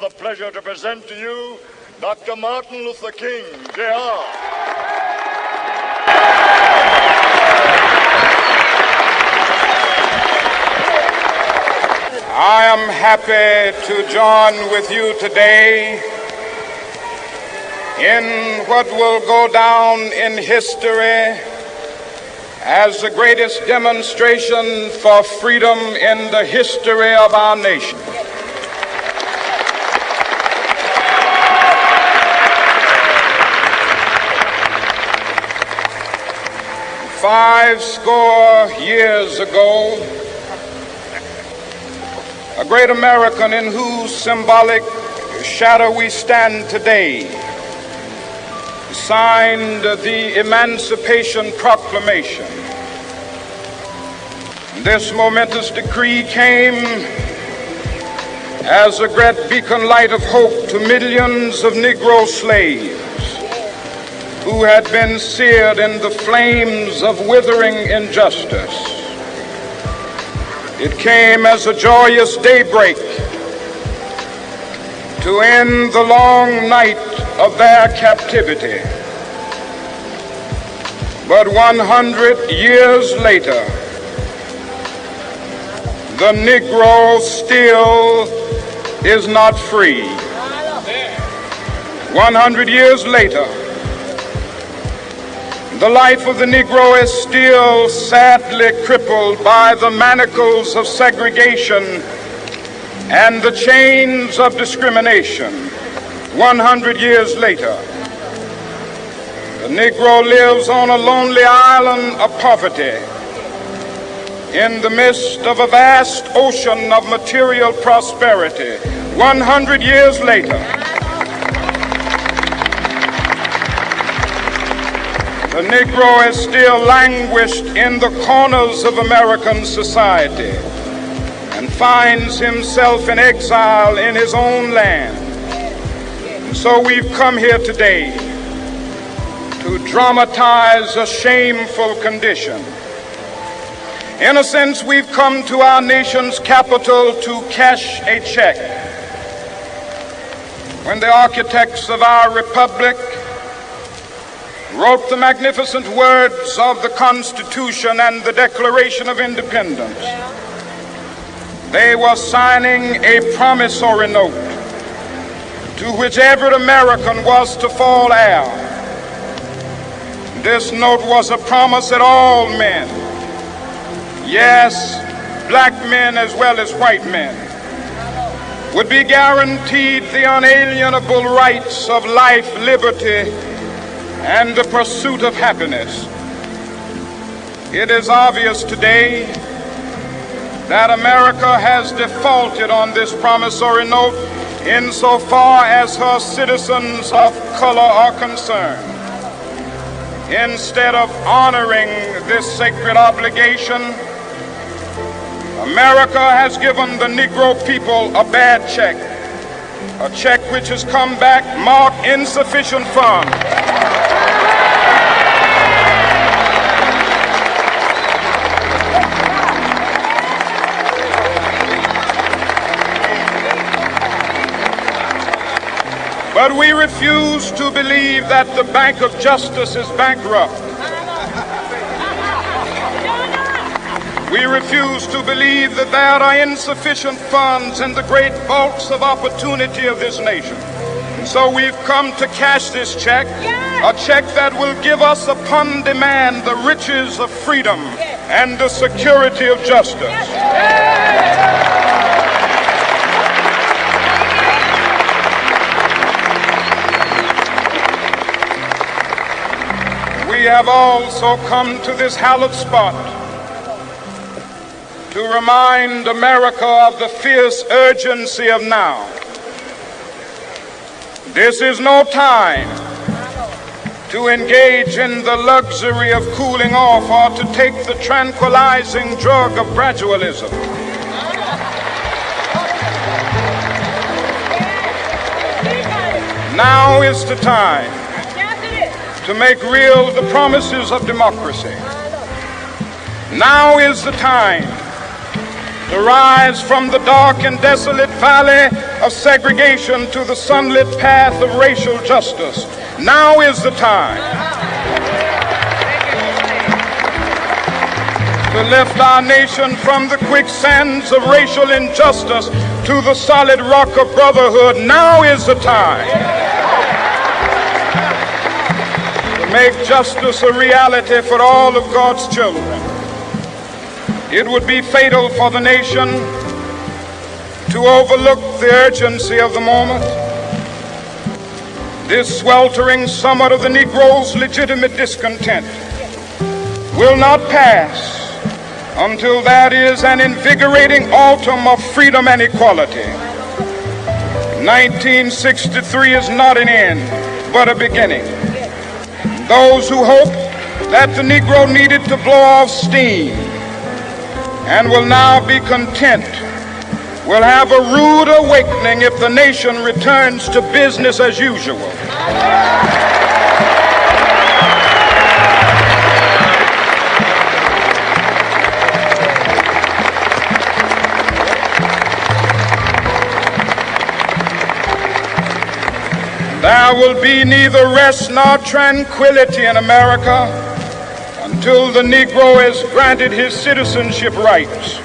have the pleasure to present to you Dr. Martin Luther King, Jr. I am happy to join with you today in what will go down in history as the greatest demonstration for freedom in the history of our nation. Five score years ago, a great American in whose symbolic shadow we stand today signed the Emancipation Proclamation. This momentous decree came as a great beacon light of hope to millions of Negro slaves who had been seared in the flames of withering injustice. It came as a joyous daybreak to end the long night of their captivity. But 100 years later, the Negro still is not free. 100 years later, the life of the Negro is still sadly crippled by the manacles of segregation and the chains of discrimination. 100 years later, the Negro lives on a lonely island of poverty in the midst of a vast ocean of material prosperity. 100 years later, the Negro is still languished in the corners of American society and finds himself in exile in his own land. And so we've come here today to dramatize a shameful condition. In a sense, we've come to our nation's capital to cash a check. When the architects of our republic wrote the magnificent words of the Constitution and the Declaration of Independence, they were signing a promissory note to which every American was to fall heir. This note was a promise that all men, yes, black men as well as white men, would be guaranteed the unalienable rights of life, liberty, and the pursuit of happiness. It is obvious today that America has defaulted on this promissory note insofar as her citizens of color are concerned. Instead of honoring this sacred obligation, America has given the Negro people a bad check, a check which has come back marked insufficient funds. But we refuse to believe that the Bank of Justice is bankrupt. We refuse to believe that there are insufficient funds in the great vaults of opportunity of this nation. And so we've come to cash this check, a check that will give us upon demand the riches of freedom and the security of justice. We have also come to this hallowed spot to remind America of the fierce urgency of now. This is no time to engage in the luxury of cooling off or to take the tranquilizing drug of gradualism. Now is the time to make real the promises of democracy. Now is the time to rise from the dark and desolate valley of segregation to the sunlit path of racial justice. Now is the time to lift our nation from the quicksands of racial injustice to the solid rock of brotherhood. Now is the time to make justice a reality for all of God's children. It would be fatal for the nation to overlook the urgency of the moment. This sweltering summit of the Negro's legitimate discontent will not pass until that is an invigorating autumn of freedom and equality. 1963 is not an end, but a beginning. Those who hope that the Negro needed to blow off steam and will now be content will have a rude awakening if the nation returns to business as usual. There will be neither rest nor tranquility in America until the Negro is granted his citizenship rights.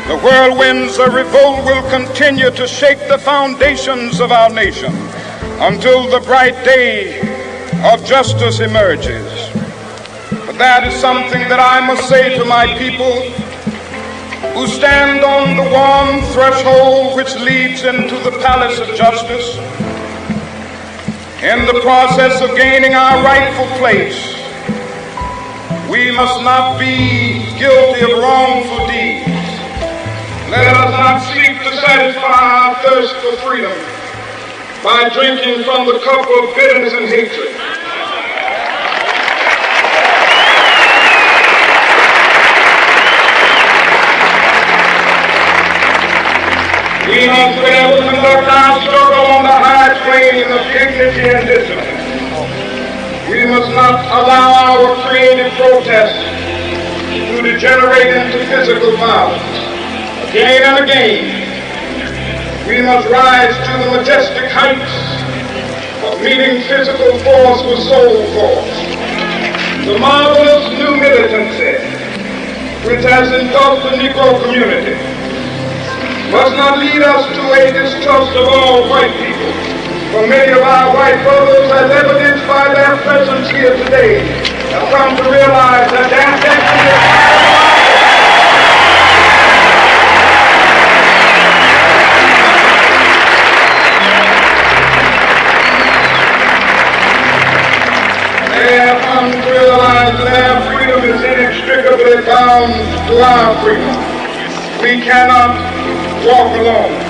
The whirlwinds of revolt will continue to shake the foundations of our nation until the bright day of justice emerges. But that is something that I must say to my people who stand on the warm threshold which leads into the palace of justice. In the process of gaining our rightful place, we must not be guilty of wrongful deeds. Let us not seek to satisfy our thirst for freedom by drinking from the cup of bitterness and hatred. We must forever conduct our struggle on the high plane of dignity and discipline. We must not allow our creative protests to degenerate into physical violence. Again and again, we must rise to the majestic heights of meeting physical force with soul force. The marvelous new militancy which has engulfed the Negro community must not lead us to a distrust of all white people. For many of our white brothers, as evidenced by their presence here today, have come to realize that their destiny is they have come to realize that their freedom is inextricably bound to our freedom. We cannot walk alone.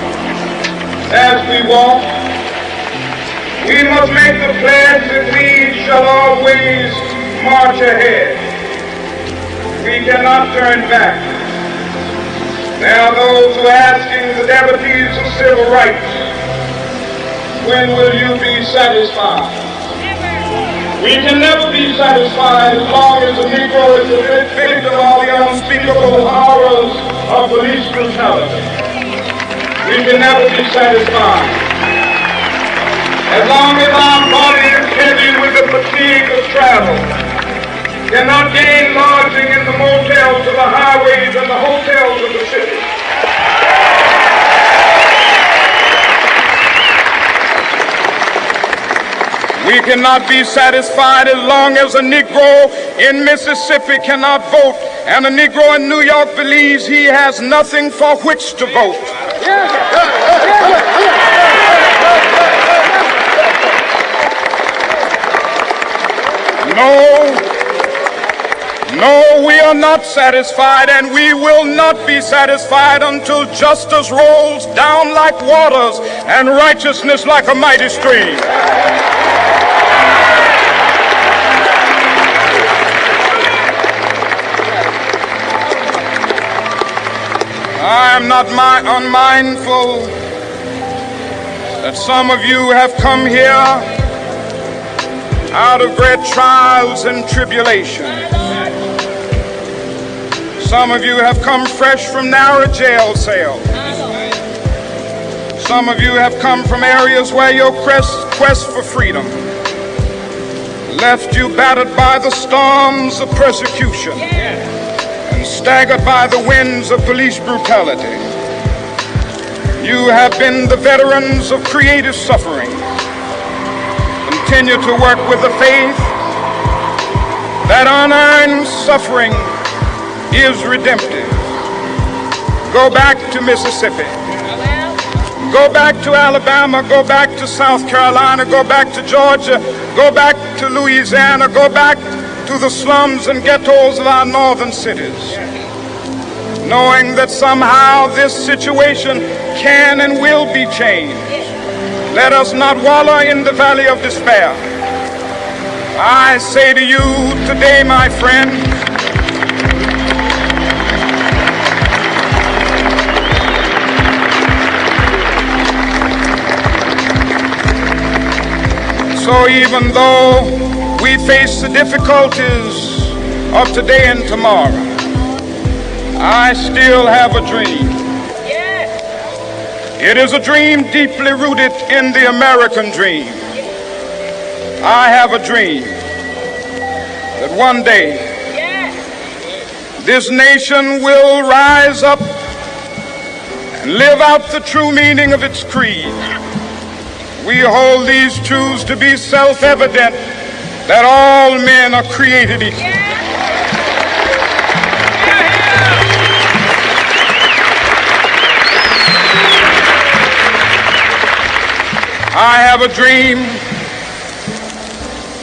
As we walk, we must make the pledge that we shall always march ahead. We cannot turn back. There are those who are asking the devotees of civil rights, when will you be satisfied? We can never be satisfied as long as the Negro is a victim of the unspeakable horrors of police brutality. We can never be satisfied as long as our body is heavy with the fatigue of travel, cannot gain lodging in the motels of the highways and the hotels of the city. We cannot be satisfied as long as a Negro in Mississippi cannot vote and a Negro in New York believes he has nothing for which to vote. No, we are not satisfied, and we will not be satisfied until justice rolls down like waters and righteousness like a mighty stream. I am not unmindful that some of you have come here out of great trials and tribulations. Some of you have come fresh from narrow jail cells. Some of you have come from areas where your quest for freedom left you battered by the storms of persecution and staggered by the winds of police brutality. You have been the veterans of creative suffering. Continue to work with the faith that unearned suffering is redemptive. Go back to Mississippi. Go back to Alabama. Go back to South Carolina. Go back to Georgia. Go back to Louisiana. Go back to the slums and ghettos of our northern cities, knowing that somehow this situation can and will be changed. Let us not wallow in the valley of despair. I say to you today, my friend, so even though we face the difficulties of today and tomorrow, I still have a dream. It is a dream deeply rooted in the American dream. I have a dream that one day this nation will rise up and live out the true meaning of its creed. We hold these truths to be self-evident, that all men are created equal. I have a dream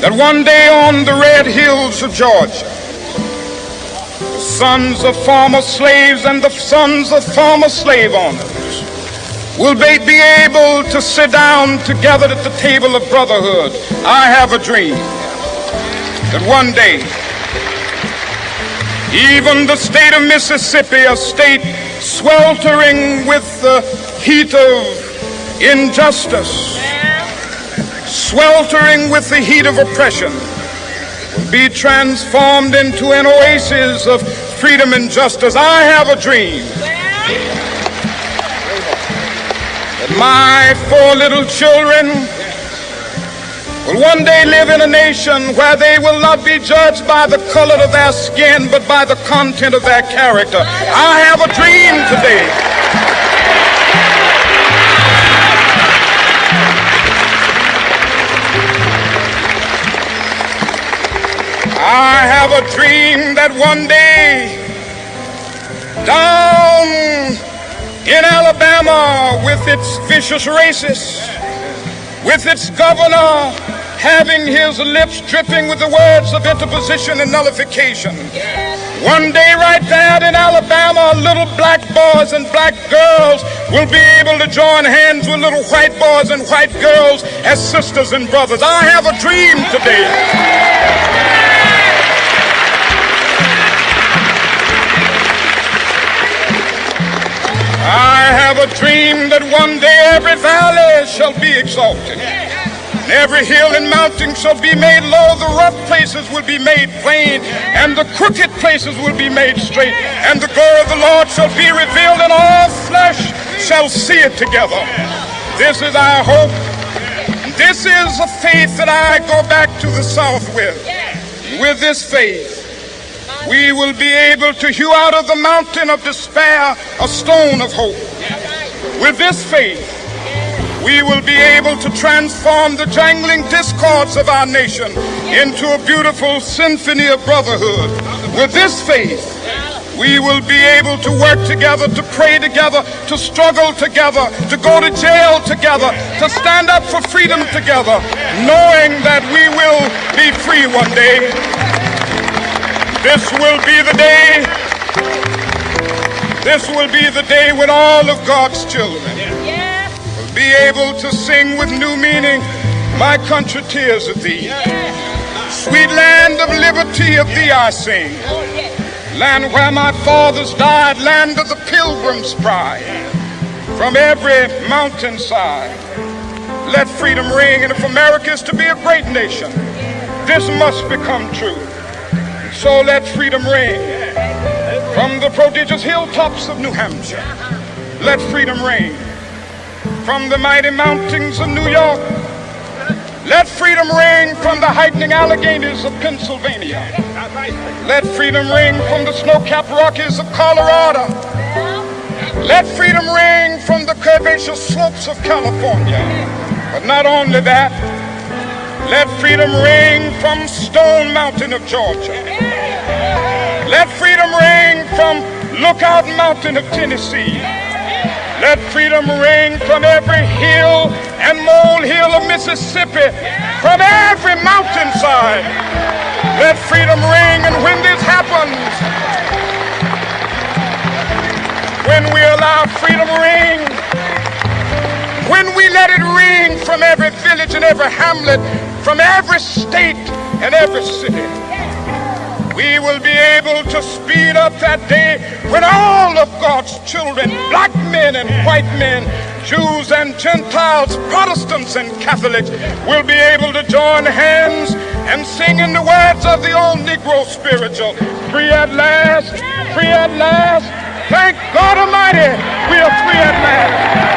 that one day on the red hills of Georgia, the sons of former slaves and the sons of former slave owners will be able to sit down together at the table of brotherhood. I have a dream that one day even the state of Mississippi, a state sweltering with the heat of injustice, sweltering with the heat of oppression, will be transformed into an oasis of freedom and justice. I have a dream that my 4 little children will one day live in a nation where they will not be judged by the color of their skin, but by the content of their character. I have a dream today I have a dream that one day down in Alabama, with its vicious racists, with its governor having his lips dripping with the words of interposition and nullification, one day right there in Alabama, little black boys and black girls will be able to join hands with little white boys and white girls as sisters and brothers. I have a dream today I have a dream that one day every valley shall be exalted, and every hill and mountain shall be made low. The rough places will be made plain, and the crooked places will be made straight. And the glory of the Lord shall be revealed, and all flesh shall see it together. This is our hope. This is a faith that I go back to the South with. With this faith, we will be able to hew out of the mountain of despair a stone of hope. With this faith, we will be able to transform the jangling discords of our nation into a beautiful symphony of brotherhood. With this faith, we will be able to work together, to pray together, to struggle together, to go to jail together, to stand up for freedom together, knowing that we will be free one day. This will be the day. This will be the day when all of God's children will be able to sing with new meaning, "My country, tears of thee. Sweet land of liberty, of thee I sing. Land where my fathers died, land of the pilgrim's pride. From every mountainside, let freedom ring. And if America is to be a great nation, this must become true. So let freedom ring. From the prodigious hilltops of New Hampshire, let freedom reign. From the mighty mountains of New York, let freedom ring from the heightening Alleghenies of Pennsylvania. Let freedom ring from the snow-capped Rockies of Colorado. Let freedom ring from the curvaceous slopes of California. But not only that, let freedom ring from Stone Mountain of Georgia. Let freedom ring from Lookout Mountain of Tennessee. Let freedom ring from every hill and molehill of Mississippi, from every mountainside. Let freedom ring, and when this happens, when we allow freedom ring, when we let it ring from every village and every hamlet, from every state and every city, we will be able to speed up that day when all of God's children, black men and white men, Jews and Gentiles, Protestants and Catholics, will be able to join hands and sing in the words of the old Negro spiritual, free at last, free at last. Thank God Almighty, we are free at last.